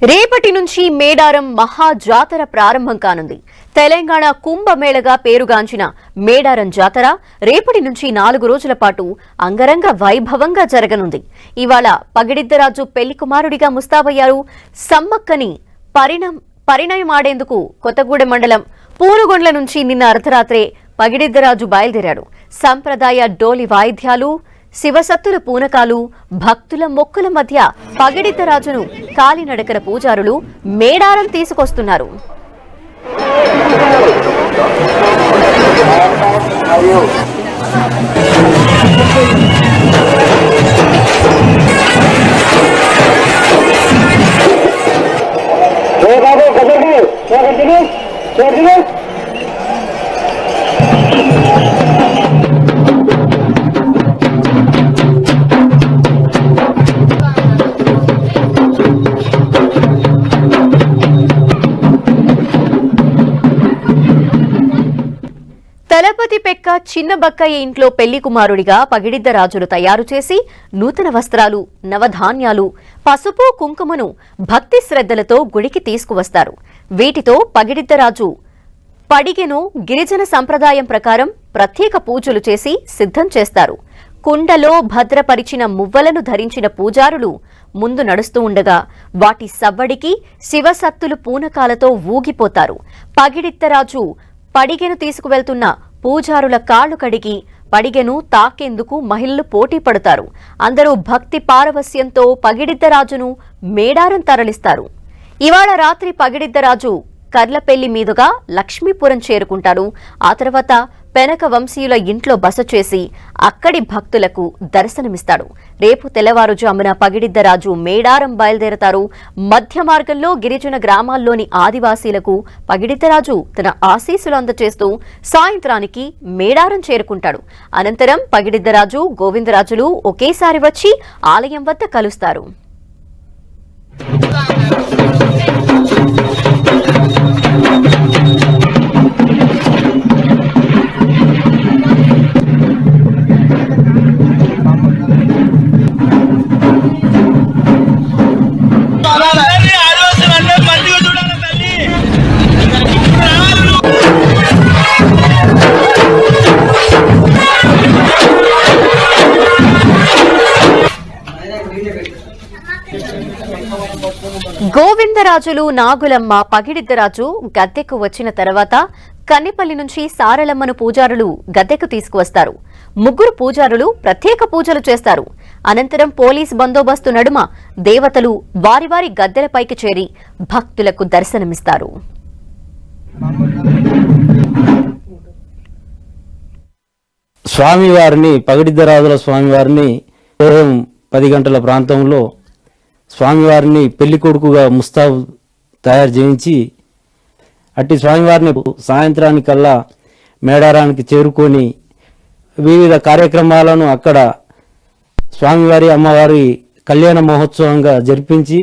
రేపటి నుంచి మేడారం మహా జాతర ప్రారంభం కానుంది. తెలంగాణ కుంభమేళగా పేరుగాంచిన మేడారం జాతర రేపటి నుంచి 4 రోజుల పాటు అంగరంగ వైభవంగా జరగనుంది. ఇవాళ పగిడిద్దరాజు పెళ్లి కుమారుడిగా ముస్తాబయ్యారు. సమ్మక్కని పరిణయమాడేందుకు కొత్తగూడెం మండలం పూనుగొండ్ల నుంచి నిన్న అర్ధరాత్రే పగిడిద్దరాజు బయలుదేరాడు. సంప్రదాయ డోలి వాయిద్యాలు, శివసత్తుల పూనకాలు, భక్తుల మొక్కుల మధ్య పగిడిద్దరాజును కాలినడకన పూజారులు మేడారం తీసుకొస్తున్నారు. తలపతి పెక్క చిన్న బక్కయ్య ఇంట్లో పెళ్లి కుమారుడిగా పగిడిద్దరాజును తయారు చేసి నూతన వస్త్రాలు, నవధాన్యాలు, పసుపు, కుంకుమను భక్తి శ్రద్ధలతో గుడికి తీసుకువస్తారు. వీటితో పగిడిద్దరాజు పడిగెను గిరిజన సంప్రదాయం ప్రకారం ప్రత్యేక పూజలు చేసి సిద్ధం చేస్తారు. కుండలో భద్రపరిచిన మువ్వలను ధరించిన పూజారులు ముందు నడుస్తూ ఉండగా వాటి సవ్వడికి శివసత్తులు పూనకాలతో ఊగిపోతారు. పగిడిద్దరాజు పడిగెను తీసుకువెళ్తున్న పూజారుల కాళ్లు కడిగి పడిగెను తాకేందుకు మహిళలు పోటీ పడతారు. అందరూ భక్తి పారవస్యంతో పగిడిద్దరాజును మేడారం తరలిస్తారు. ఇవాళ రాత్రి పగిడిద్దరాజు కర్లపెల్లి మీదుగా లక్ష్మీపురం చేరుకుంటాడు. ఆ తర్వాత పెనక వంశీయుల ఇంట్లో బస చేసి అక్కడి భక్తులకు దర్శనమిస్తాడు. రేపు తెల్లవారుజామున పగిడిద్దరాజు మేడారం బయలుదేరతారు. మధ్య మార్గంలో గిరిజన గ్రామాల్లోని ఆదివాసీలకు పగిడిద్దరాజు తన ఆశీస్సులు అందజేస్తూ సాయంత్రానికి మేడారం చేరుకుంటాడు. అనంతరం పగిడిద్దరాజు, గోవిందరాజులు ఒకేసారి వచ్చి ఆలయం వద్ద కలుస్తారు. గోవిందరాజులు, నాగులమ్మ, పగిడిద్దరాజు గద్దెకు వచ్చిన తర్వాత కన్నెపల్లి నుంచి సారలమ్మను పూజారులు గద్దెకు తీసుకువస్తారు. 3 పూజారులు ప్రత్యేక పూజలు చేస్తారు. అనంతరం పోలీస్ బందోబస్తు నడుమ దేవతలు వారి వారి గద్దెలపైకి చేరి భక్తులకు దర్శనమిస్తారు. స్వామివారిని పగిడిద్దరాజుల స్వామివారిని 10 గంటల ప్రాంతంలో స్వామివారిని పెళ్లి కొడుకుగా ముస్తాబు తయారు చేయించి అట్టి స్వామివారిని సాయంత్రానికల్లా మేడారానికి చేరుకొని వివిధ కార్యక్రమాలను అక్కడ స్వామివారి, అమ్మవారి కళ్యాణ మహోత్సవంగా జరిపించి